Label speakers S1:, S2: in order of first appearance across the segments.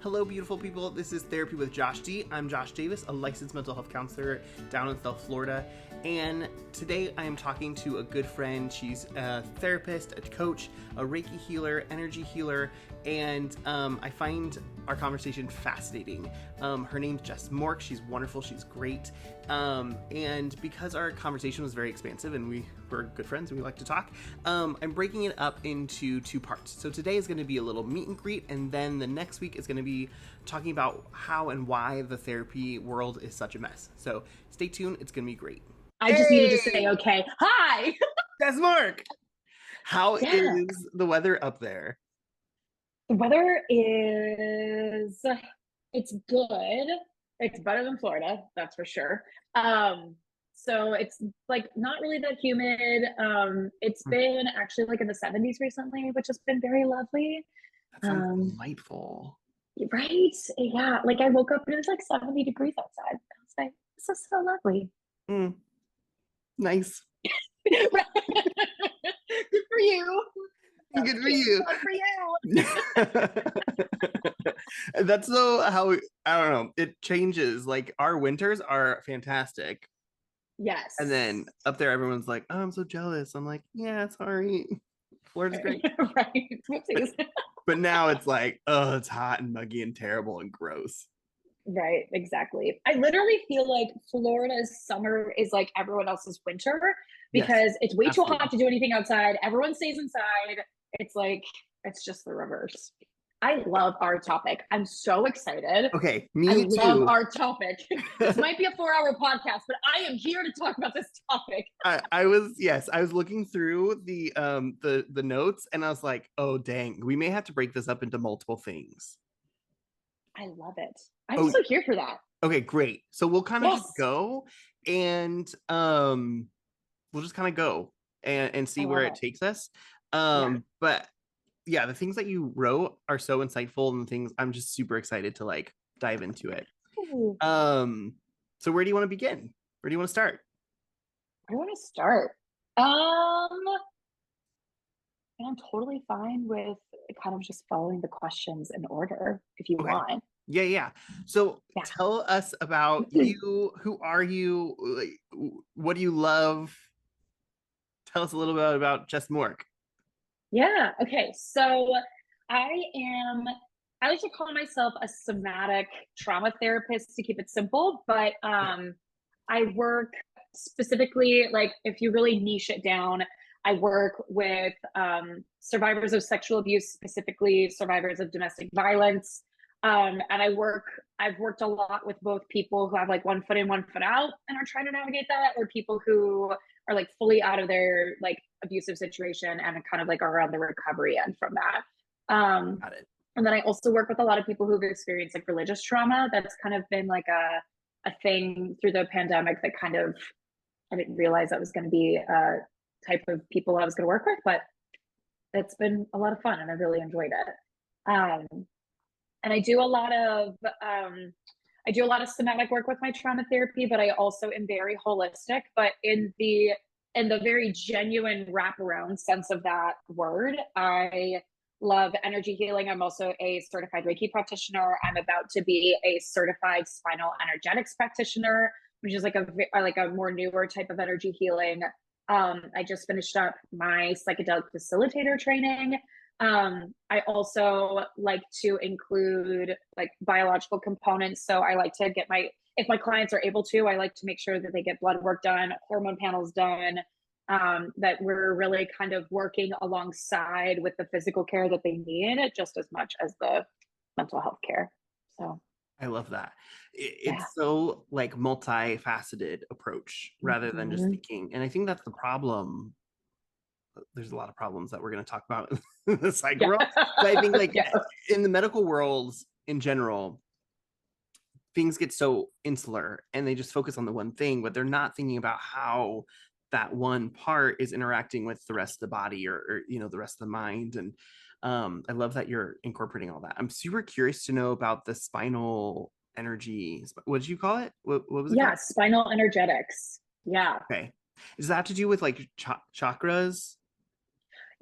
S1: Hello, beautiful people. This is Therapy with Josh D. I'm Josh Davis, a licensed mental health counselor down in South Florida. And today I am talking to a good friend. She's a therapist, a coach, a Reiki healer, energy healer, and I find our conversation fascinating. Her name's Jess Mork. She's wonderful. She's great. And because our conversation was very expansive and we're good friends and we like to talk, I'm breaking it up into two parts. So today is going to be a little meet and greet, and then the next week is going to be talking about how and why the therapy world is such a mess. So stay tuned. It's going to be great.
S2: I just needed to say, okay. Hi.
S1: Jess Mork. How is the weather up there?
S2: The weather is, it's good. It's better than Florida, that's for sure. So it's like not really that humid. It's been actually like in the 70s recently, which has been very lovely.
S1: That sounds delightful.
S2: Right? Yeah. Like I woke up and it was like 70 degrees outside. I was like, this is so lovely.
S1: Nice.
S2: Good for you.
S1: Good for you.
S2: Good for
S1: you. That's so how, I don't know, it changes. Like our winters are fantastic.
S2: Yes.
S1: And then up there, everyone's like, oh, I'm so jealous. I'm like, yeah, sorry. Florida's great.
S2: Right.
S1: But now it's like, oh, it's hot and muggy and terrible and gross.
S2: Right, exactly. I literally feel like Florida's summer is like everyone else's winter because it's way too hot to do anything outside. Everyone stays inside. It's like, it's just the reverse. I love our topic. I'm so excited.
S1: Okay, me too.
S2: I love our topic. This might be a 4-hour podcast, but I am here to talk about this topic.
S1: I was looking through the notes and I was like, oh dang, we may have to break this up into multiple things.
S2: I love it. I'm so here for that.
S1: Okay, great. So we'll kind of just go and we'll just kind of go and see where it takes us. But yeah, the things that you wrote are so insightful and things I'm just super excited to like dive into it.
S2: Ooh.
S1: So where do you want to begin? Where do you want to start?
S2: I want to start. And I'm totally fine with kind of just following the questions in order if you want.
S1: Yeah. So tell us about you. Who are you? Like, what do you love? Tell us a little bit about Jess Mork.
S2: Yeah. Okay. So I like to call myself a somatic trauma therapist to keep it simple, but I work specifically, like if you really niche it down, I work with survivors of sexual abuse, specifically survivors of domestic violence. And I've worked a lot with both people who have like one foot in, one foot out and are trying to navigate that, or people who are like fully out of their like abusive situation and kind of like are on the recovery end from that.
S1: Got it.
S2: And then I also work with a lot of people who've experienced like religious trauma. That's kind of been like a thing through the pandemic that kind of, I didn't realize that was going to be a type of people I was going to work with, but it's been a lot of fun and I really enjoyed it. And I do a lot of somatic work with my trauma therapy, but I also am very holistic, but in the very genuine wraparound sense of that word. I love energy healing. I'm also a certified Reiki practitioner. I'm about to be a certified spinal energetics practitioner, which is like a more newer type of energy healing. I just finished up my psychedelic facilitator training. I also like to include like biological components. So I like to if my clients are able to, I like to make sure that they get blood work done, hormone panels done, that we're really kind of working alongside with the physical care that they need just as much as the mental health care. So
S1: I love that. It's so like multifaceted approach rather than just thinking. And I think that's the problem. There's a lot of problems that we're going to talk about in the psych world. But I think like in the medical world in general, things get so insular and they just focus on the one thing, but they're not thinking about how that one part is interacting with the rest of the body or the rest of the mind. And I love that you're incorporating all that. I'm super curious to know about the spinal energy. What did you call it? What was it?
S2: Yeah, spinal energetics. Yeah.
S1: Okay. Does that have to do with like chakras?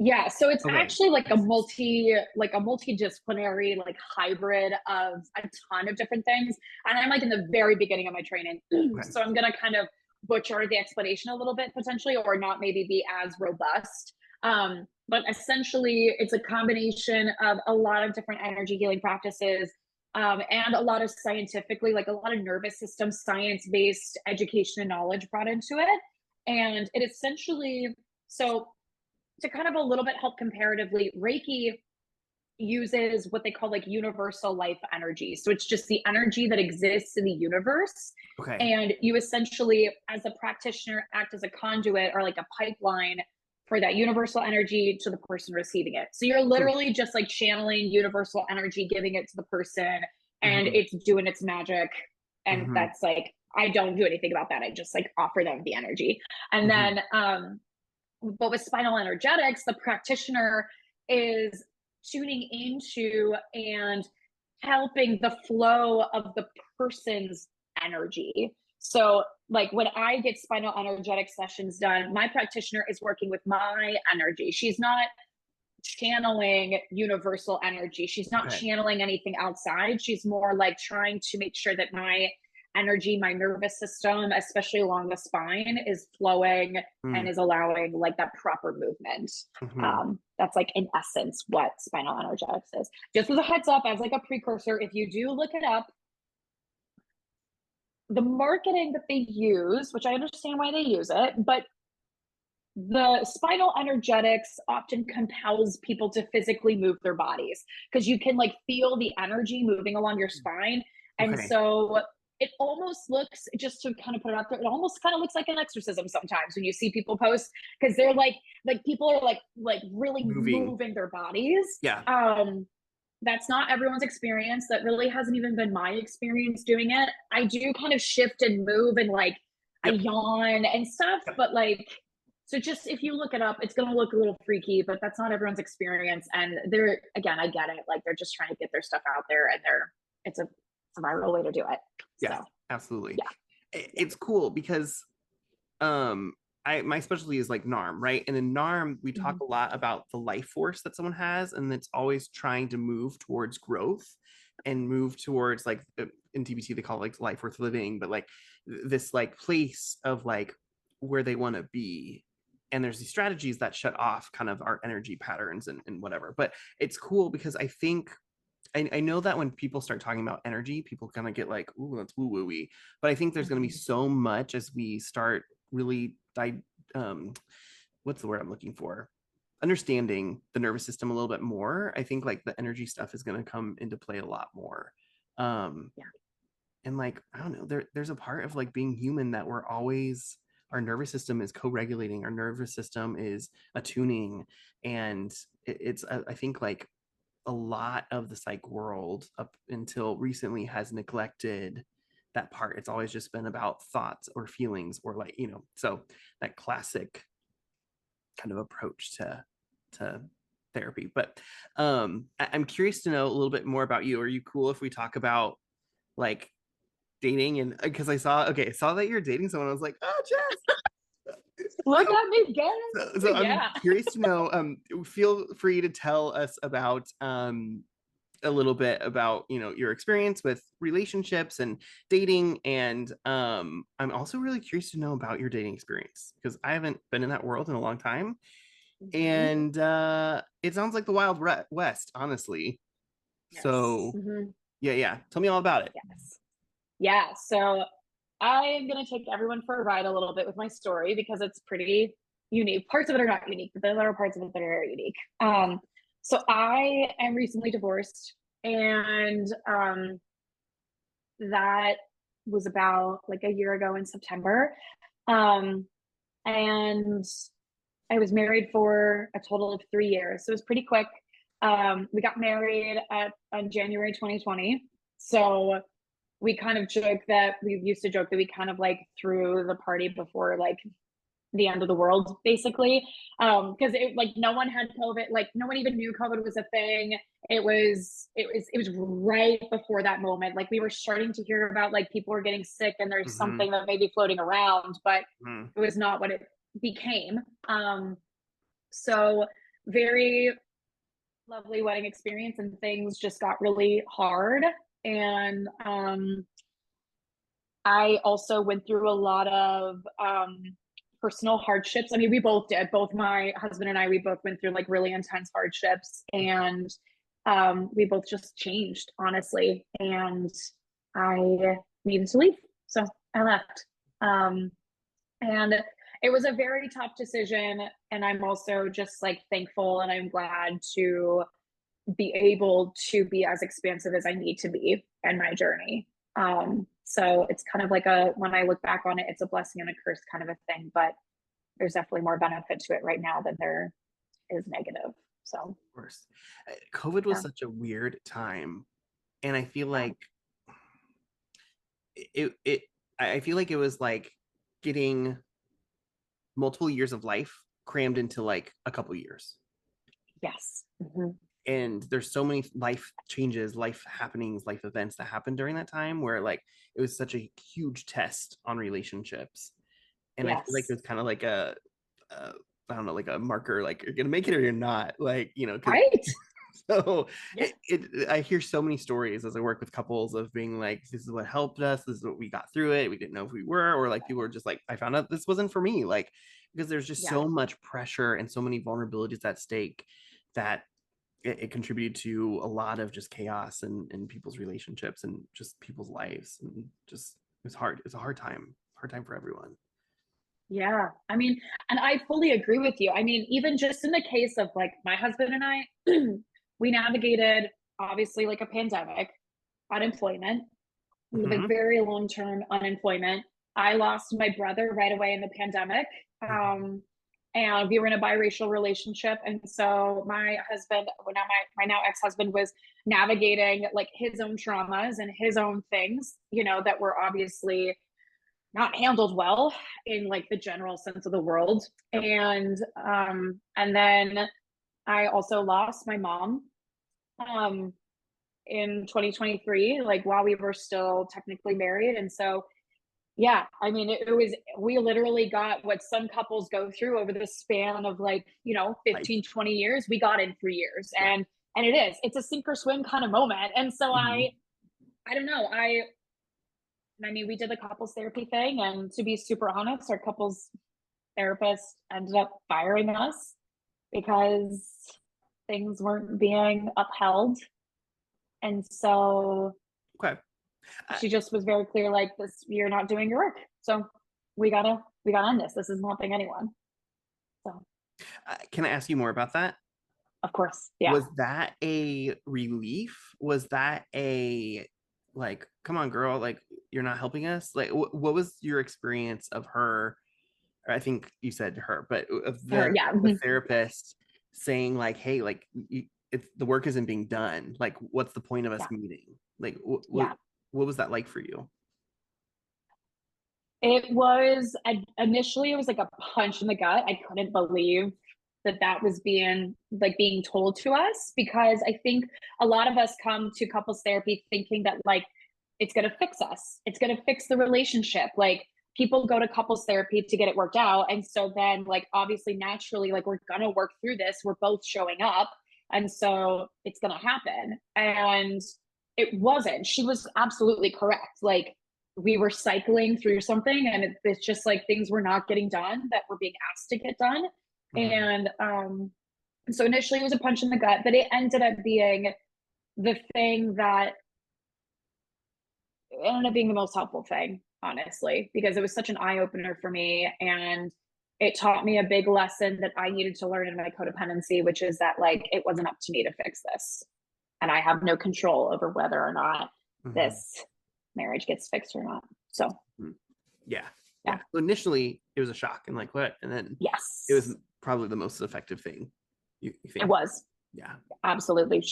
S2: Yeah, so it's
S1: Okay.
S2: actually like a multidisciplinary like hybrid of a ton of different things. And I'm like in the very beginning of my training.
S1: Okay.
S2: So I'm gonna kind of butcher the explanation a little bit potentially, or not maybe be as robust. But essentially it's a combination of a lot of different energy healing practices, and a lot of scientifically, like a lot of nervous system science-based education and knowledge brought into it. And it essentially, so to kind of a little bit help comparatively, Reiki uses what they call like universal life energy. So it's just the energy that exists in the universe.
S1: Okay.
S2: And you essentially, as a practitioner, act as a conduit or like a pipeline for that universal energy to the person receiving it. So you're
S1: Hmm.
S2: literally just like channeling universal energy, giving it to the person, and
S1: Hmm.
S2: it's doing its magic. And
S1: Hmm.
S2: that's like, I don't do anything about that. I just like offer them the energy. And
S1: Hmm.
S2: then but with spinal energetics, the practitioner is tuning into and helping the flow of the person's energy. So, like when I get spinal energetic sessions done, my practitioner is working with my energy. She's not channeling universal energy. She's not
S1: Okay.
S2: channeling anything outside. She's more like trying to make sure that my energy, my nervous system, especially along the spine, is flowing and
S1: Mm.
S2: is allowing like that proper movement.
S1: Hmm.
S2: That's like in essence what spinal energetics is. Just as a heads up, as like a precursor, if you do look it up, the marketing that they use, which I understand why they use it, but the spinal energetics often compels people to physically move their bodies because you can like feel the energy moving along your spine. And
S1: Okay.
S2: so it almost looks, just to kind of put it out there, it almost kind of looks like an exorcism sometimes when you see people post, because they're like people are like really
S1: Moving.
S2: moving their bodies.
S1: Yeah.
S2: That's not everyone's experience. That really hasn't even been my experience doing it. I do kind of shift and move and like I
S1: Yep.
S2: yawn and stuff,
S1: Yep.
S2: but like, so just if you look it up, it's going to look a little freaky, but that's not everyone's experience. And they're, again, I get it. Like they're just trying to get their stuff out there, and it's a viral way to do it.
S1: Yeah.
S2: So
S1: Absolutely.
S2: yeah, yeah.
S1: It's cool because um my specialty is like NARM, right? And in NARM we talk
S2: Mhm.
S1: a lot about the life force that someone has, and it's always trying to move towards growth and move towards like in TBT they call it like life worth living, but like this like place of like where they want to be. And there's these strategies that shut off kind of our energy patterns and whatever. But it's cool because I think I know that when people start talking about energy, people kind of get like, ooh, that's woo woo-y. But I think there's going to be
S2: Mhm.
S1: so much as we start really, um, what's the word I'm looking for? Understanding the nervous system a little bit more. I think like the energy stuff is going to come into play a lot more. Um,
S2: Yeah.
S1: and like, I don't know, there's a part of like being human that we're always, our nervous system is co-regulating, our nervous system is attuning. And it's, I think like a lot of the psych world up until recently has neglected that part. It's always just been about thoughts or feelings or like, so that classic kind of approach to therapy. But I'm curious to know a little bit more about you. Are you cool if we talk about like dating? And because I saw that you're dating someone, I was like, oh, Jess.
S2: Look
S1: So
S2: at me go.
S1: so I'm
S2: Yeah.
S1: curious to know, feel free to tell us about a little bit about your experience with relationships and dating, and I'm also really curious to know about your dating experience because I haven't been in that world in a long time,
S2: Mhm.
S1: and it sounds like the wild west, honestly.
S2: Yes.
S1: So
S2: Mhm.
S1: yeah, tell me all about it.
S2: Yes. Yeah. So I am going to take everyone for a ride a little bit with my story because it's pretty unique. Parts of it are not unique, but there are parts of it that are very unique. So I am recently divorced, and that was about like a year ago in September. Um, and I was married for a total of 3 years, so it was pretty quick. We got married on January 2020. So we used to joke that we kind of like threw the party before like the end of the world, basically. Because it like no one had COVID, like no one even knew COVID was a thing. It was right before that moment. Like we were starting to hear about like people were getting sick and there's
S1: Mm-hmm.
S2: something that may be floating around, but
S1: Mm-hmm.
S2: it was not what it became. So very lovely wedding experience, and things just got really hard. And I also went through a lot of personal hardships. I mean, we both did. Both my husband and I, we both went through like really intense hardships, and we both just changed, honestly. And I needed to leave, so I left. And it was a very tough decision, and I'm also just like thankful, and I'm glad to be able to be as expansive as I need to be in my journey. So it's kind of like when I look back on it, it's a blessing and a curse kind of a thing, but there's definitely more benefit to it right now than there is negative. So,
S1: Of course. COVID was
S2: yeah,
S1: such a weird time. And I feel
S2: yeah,
S1: like it I feel like it was like getting multiple years of life crammed into like a couple years.
S2: yes. Mm-hmm.
S1: And there's so many life changes, life happenings, life events that happened during that time where like it was such a huge test on relationships. And I feel like it
S2: Yes.
S1: was kind of like a I don't know, like a marker, like you're gonna make it or you're not, like, you know, because
S2: Right.
S1: so
S2: Yeah.
S1: I hear so many stories as I work with couples of being like, this is what helped us, this is what we got through it, we didn't know if we were, or like people were just like, I found out this wasn't for me, like because there's just
S2: Yeah.
S1: so much pressure and so many vulnerabilities at stake that it contributed to a lot of just chaos and people's relationships and just people's lives, and just it's hard, it's a hard time for everyone.
S2: Yeah. I mean, and I fully agree with you. I mean, even just in the case of like my husband and I, we navigated obviously like a pandemic, unemployment, like
S1: Mm-hmm.
S2: very long-term unemployment. I lost my brother right away in the pandemic.
S1: Mm-hmm.
S2: And we were in a biracial relationship. And so my husband, well, now my now ex-husband, was navigating like his own traumas and his own things, that were obviously not handled well in like the general sense of the world.
S1: Yep.
S2: And then I also lost my mom um in 2023, like while we were still technically married. And so yeah, I mean, it was, we literally got what some couples go through over the span of like,
S1: Like,
S2: 15, 20 years, we got in 3 years.
S1: yeah.
S2: And it's a sink or swim kind of moment. And so
S1: Mm-hmm.
S2: I don't know. I mean, we did the couples therapy thing, and to be super honest, our couples therapist ended up firing us because things weren't being upheld. And so
S1: Okay. I,
S2: she just was very clear, like, this, you're not doing your work. So we gotta end this. This is not helping anyone. So
S1: can I ask you more about that?
S2: of course, yeah.
S1: Was that a relief? Was that a like, come on, girl, like you're not helping us? Like, what was your experience of her? Or I think you said her, but of
S2: Her, yeah.
S1: the therapist saying like, hey, like it's the work isn't being done. Like, what's the point of us
S2: Yeah.
S1: meeting? Like,
S2: Yeah.
S1: what was that like for you?
S2: It was, initially, it was like a punch in the gut. I couldn't believe that was being told to us, because I think a lot of us come to couples therapy thinking that like it's going to fix us. It's going to fix the relationship. Like, people go to couples therapy to get it worked out. And so then like obviously naturally, like, we're going to work through this. We're both showing up. And so it's going to happen. And it wasn't. She was absolutely correct. Like, we were cycling through something, and it's just like things were not getting done that were being asked to get done.
S1: Mhm.
S2: And so initially it was a punch in the gut, but it ended up being the thing that it ended up being the most helpful thing, honestly, because it was such an eye opener for me. And it taught me a big lesson that I needed to learn in my codependency, which is that like it wasn't up to me to fix this. And I have no control over whether or not
S1: Mhm.
S2: this marriage gets fixed or not. So,
S1: Mhm. Yeah,
S2: yeah.
S1: yeah. So initially, it was a shock and like what, and then it was
S2: Yes,
S1: probably the most effective thing. You
S2: it
S1: think?
S2: was.
S1: Yeah.
S2: Absolutely.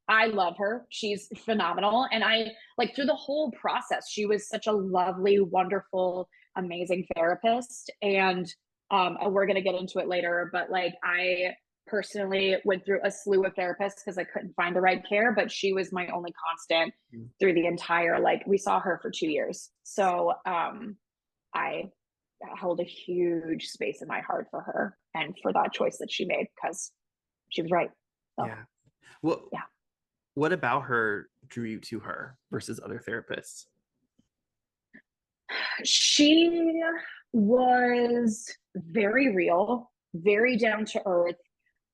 S2: I love her. She's phenomenal. And I like, through the whole process, she was such a lovely, wonderful, amazing therapist. And we're going to get into it later, but like, I personally went through a slew of therapists because I couldn't find the right care, but she was my only constant
S1: Mm.
S2: through the entire, like, we saw her for 2 years. So I hold a huge space in my heart for her and for that choice that she made, because she was right. So
S1: Yeah. Well,
S2: yeah.
S1: what about her drew you to her versus other therapists?
S2: She was very real, very down to earth,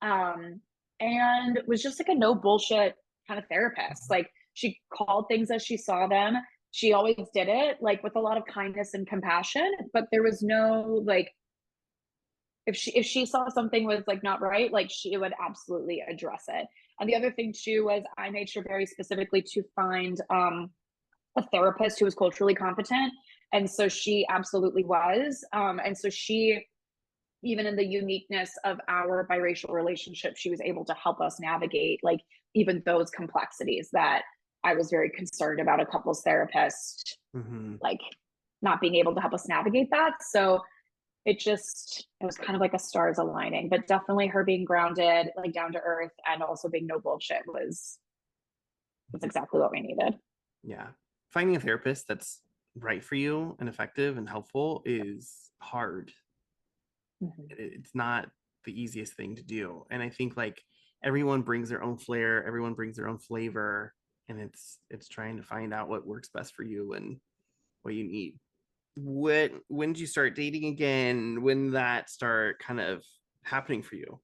S2: um, and was just like a no bullshit kind of therapist. Like she called things as she saw them. She always did it like with a lot of kindness and compassion, but there was no like if she saw something was like not right, like she would absolutely address it. And the other thing too was I made sure very specifically to find a therapist who was culturally competent. And so she absolutely was. And so she, even in the uniqueness of our biracial relationship, she was able to help us navigate like even those complexities that I was very concerned about a couples therapist,
S1: Mm-hmm.
S2: like not being able to help us navigate that. So it was kind of like a stars aligning, but definitely her being grounded, like down to earth, and also being no bullshit was exactly what we needed.
S1: Yeah. Finding a therapist that's right for you and effective and helpful is hard.
S2: Mm-hmm.
S1: It's not the easiest thing to do. And I think like everyone brings their own flair, everyone brings their own flavor, and it's trying to find out what works best for you and what you need. When did you start dating again? When did that start kind of happening for you?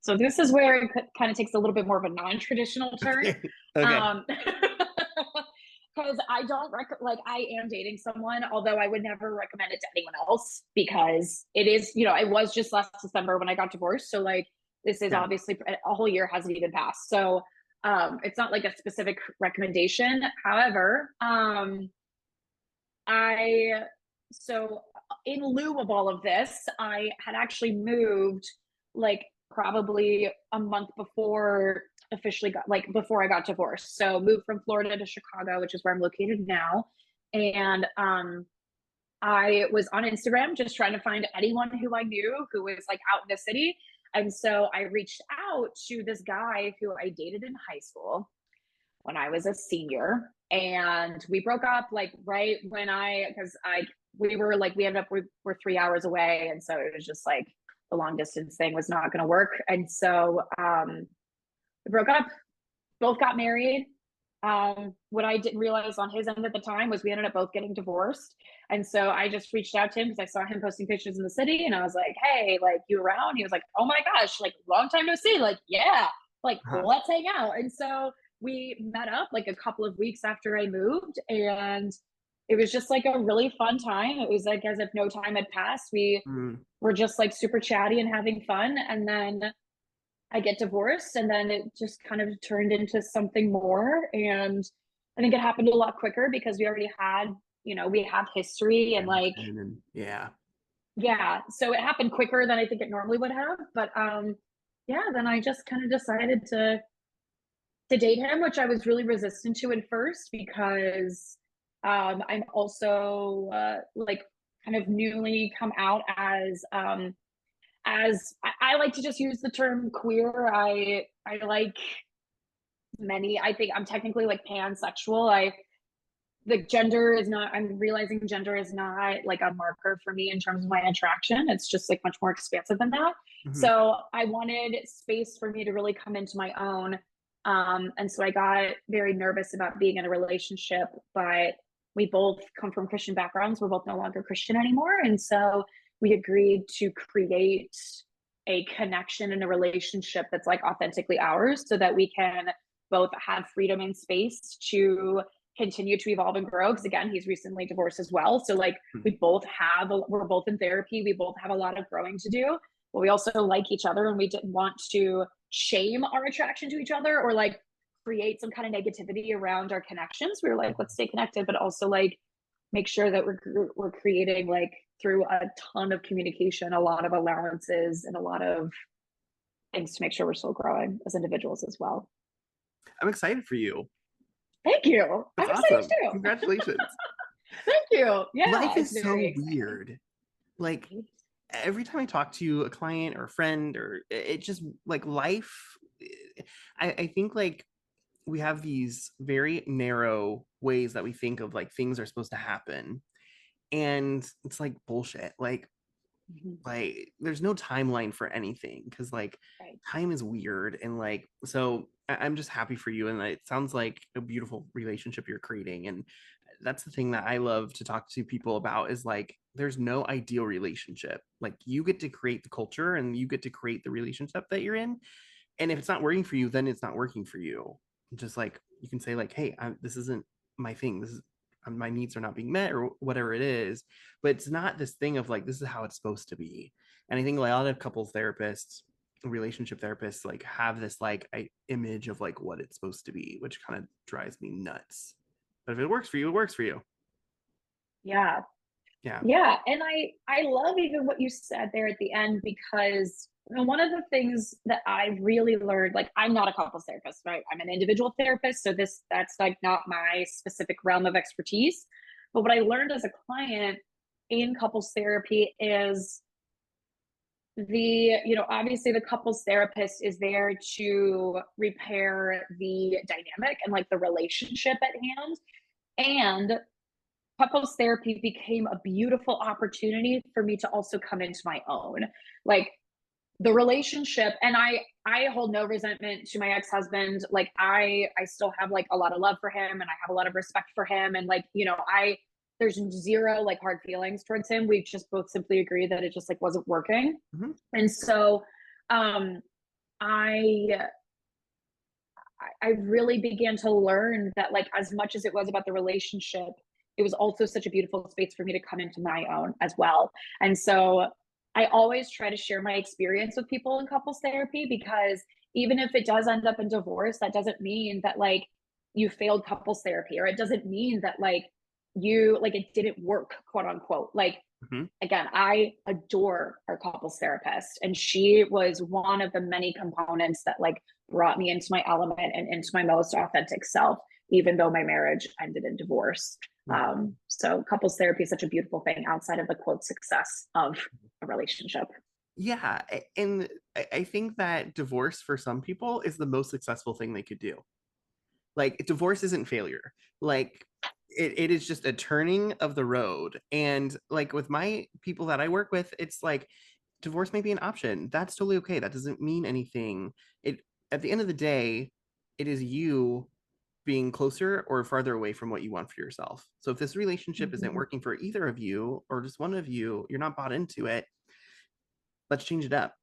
S2: So this is where it kind of takes a little bit more of a non-traditional turn.
S1: Okay. Okay.
S2: Um, because I don't like I am dating someone, although I would never recommend it to anyone else because it is, it was just last December when I got divorced. So like this is
S1: Yeah.
S2: obviously a whole year hasn't even passed. So it's not like a specific recommendation. However, I so in lieu of all of this, I had actually moved like probably a month before officially got like before I got divorced. So moved from Florida to Chicago, which is where I'm located now. And I was on Instagram just trying to find anyone who I knew who was like out in the city. And so I reached out to this guy who I dated in high school when I was a senior. And we broke up like right when because we were like, we ended up, we were 3 hours away. And so it was just like the long distance thing was not going to work. And so we broke up, both got married. What I didn't realize on his end at the time was we ended up both getting divorced. And so I just reached out to him because I saw him posting pictures in the city and I was like, hey, like you around? He was like, oh my gosh, like long time no see. Like, yeah, like
S1: Uh-huh.
S2: let's hang out. And so we met up like a couple of weeks after I moved and it was just like a really fun time. It was like as if no time had passed. We
S1: Mm.
S2: were just like super chatty and having fun. And then I get divorced and then it just kind of turned into something more. And I think it happened a lot quicker because we already had, we have history and like,
S1: Yeah.
S2: yeah. So it happened quicker than I think it normally would have. But yeah, then I just kind of decided to date him, which I was really resistant to at first because I'm also like kind of newly come out as I like to just use the term queer. I like many. I think I'm technically like pansexual. The gender is not. I'm realizing gender is not like a marker for me in terms of my attraction. It's just like much more expansive than that.
S1: Mm-hmm.
S2: So I wanted space for me to really come into my own. And so I got very nervous about being in a relationship, but we both come from Christian backgrounds. We're both no longer Christian anymore. And so we agreed to create a connection in a relationship that's like authentically ours so that we can both have freedom and space to continue to evolve and grow because again he's recently divorced as well, so like we're both in therapy, we both have a lot of growing to do, but we also like each other and we didn't want to shame our attraction to each other or like create some kind of negativity around our connections. We were like, let's stay connected but also like make sure that we're creating like through a ton of communication a lot of allowances and a lot of things to make sure we're still growing as individuals as well.
S1: I'm excited for you.
S2: Thank you.
S1: That's
S2: I'm excited
S1: awesome.
S2: too.
S1: Congratulations.
S2: Thank you. Yeah,
S1: Life
S2: it's
S1: is
S2: very
S1: so
S2: exciting.
S1: weird. Like every time I talk to a client or a friend or it just like life, I think like we have these very narrow ways that we think of like things are supposed to happen. And it's like bullshit. Like
S2: Mhm.
S1: like there's no timeline for anything because like
S2: Right.
S1: time is weird and like so I'm just happy for you and it sounds like a beautiful relationship you're creating and that's the thing that I love to talk to people about is like there's no ideal relationship. Like you get to create the culture and you get to create the relationship that you're in, and if it's not working for you, then it's not working for you. Just like you can say like, hey, this isn't my thing. This is my needs are not being met or whatever it is, but it's not this thing of like this is how it's supposed to be. And I think like, a lot of couples therapists, relationship therapists like have this like image of like what it's supposed to be, which kind of drives me nuts. But if it works for you, it works for you.
S2: Yeah.
S1: Yeah.
S2: Yeah, and I love even what you said there at the end because one of the things that I really learned, like I'm not a couples therapist, right? I'm an individual therapist, so that's like not my specific realm of expertise. But what I learned as a client in couples therapy is obviously the couples therapist is there to repair the dynamic and like the relationship at hand. And couples therapy became a beautiful opportunity for me to also come into my own, like the relationship. And I hold no resentment to my ex-husband. Like I still have like a lot of love for him and I have a lot of respect for him, and like I there's zero like hard feelings towards him. We just both simply agree that it just like wasn't working.
S1: Mm-hmm.
S2: And so um i I really began to learn that, like, as much as it was about the relationship, it was also such a beautiful space for me to come into my own as well. And so I always try to share my experience with people in couples therapy because even if it does end up in divorce, that doesn't mean that like you failed couples therapy, or it doesn't mean that like it didn't work, quote unquote. Like,
S1: Mm-hmm.
S2: again, I adore our couples therapist, and she was one of the many components that like brought me into my element and into my most authentic self, even though my marriage ended in divorce. So couples therapy is such a beautiful thing outside of the quote success of a relationship.
S1: Yeah, and I think that divorce for some people is the most successful thing they could do. Like divorce isn't failure. Like it is just a turning of the road. And like with my people that I work with, it's like divorce may be an option. That's totally okay. That doesn't mean anything. It at the end of the day, it is you being closer or farther away from what you want for yourself. So if this relationship isn't
S2: Mm-hmm.
S1: working for either of you or just one of you, you're not bought into it, let's change it up.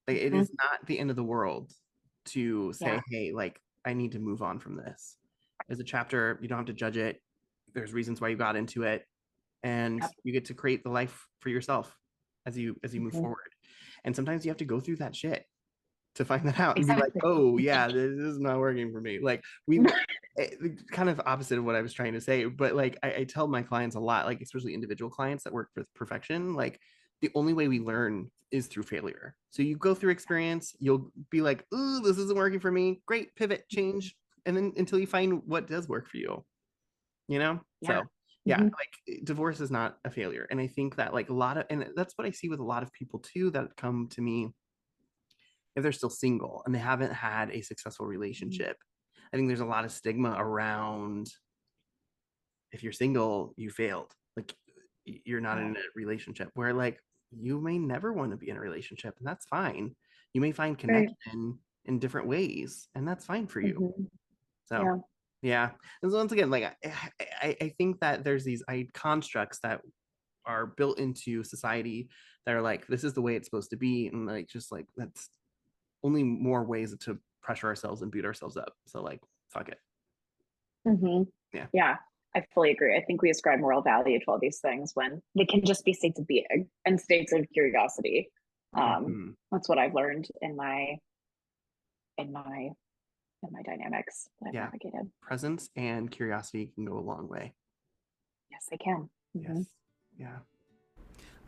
S1: Like, it
S2: Mm-hmm.
S1: is not the end of the world to
S2: Yeah.
S1: say, hey, like, I need to move on from this. There's a chapter, you don't have to judge it. There's reasons why you got into it, and
S2: Yep.
S1: you get to create the life for yourself as you move
S2: Mm-hmm.
S1: forward. And sometimes you have to go through that shit to find that out and be like,
S2: Exactly.
S1: oh yeah, this is not working for me. Like we kind of opposite of what I was trying to say, but like I tell my clients a lot, like especially individual clients that work with perfection, like the only way we learn is through failure. So you go through experience, you'll be like, oh, this isn't working for me. Great, pivot, change, and then until you find what does work for you, you know?
S2: Yeah.
S1: So yeah,
S2: Mm-hmm.
S1: like divorce is not a failure. And I think that like a lot of, and that's what I see with a lot of people too that come to me if they're still single and they haven't had a successful relationship. I think there's a lot of stigma around if you're single, you failed. Like you're not
S2: Yeah.
S1: in a relationship where like you may never want to be in a relationship and that's fine. You may find
S2: Right.
S1: connection in different ways and that's fine for you.
S2: Mm-hmm.
S1: So
S2: Yeah.
S1: yeah. And so once again, like I think that there's these constructs that are built into society that are like this is the way it's supposed to be and like just like that's only more ways to pressure ourselves and beat ourselves up. So like, fuck it.
S2: Mm-hmm.
S1: Yeah.
S2: Yeah, I fully agree. I think we ascribe moral value to all these things when they can just be states of being and states of curiosity.
S1: Mm-hmm.
S2: That's what I've learned in my in my dynamics that I've
S1: Yeah.
S2: navigated.
S1: Presence and curiosity can go a long way.
S2: Yes, I can.
S1: Yes.
S2: Mm-hmm.
S1: Yeah.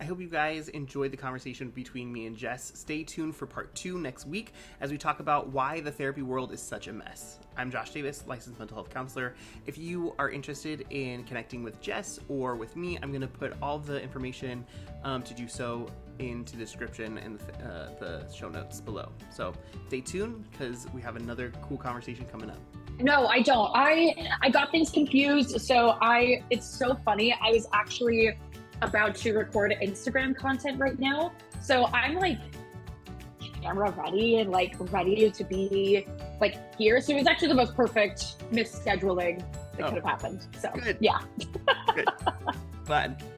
S1: I hope you guys enjoyed the conversation between me and Jess. Stay tuned for part 2 next week as we talk about why the therapy world is such a mess. I'm Josh Davis, licensed mental health counselor. If you are interested in connecting with Jess or with me, I'm going to put all the information to do so into the description and the show notes below. So stay tuned because we have another cool conversation coming up.
S2: No, I don't. I got things confused. So it's so funny. I was actually about to record Instagram content right now. So I'm like camera ready and like ready to be like here. So it was actually the most perfect misscheduling that could have happened. So
S1: Good.
S2: yeah.
S1: Good. Glad.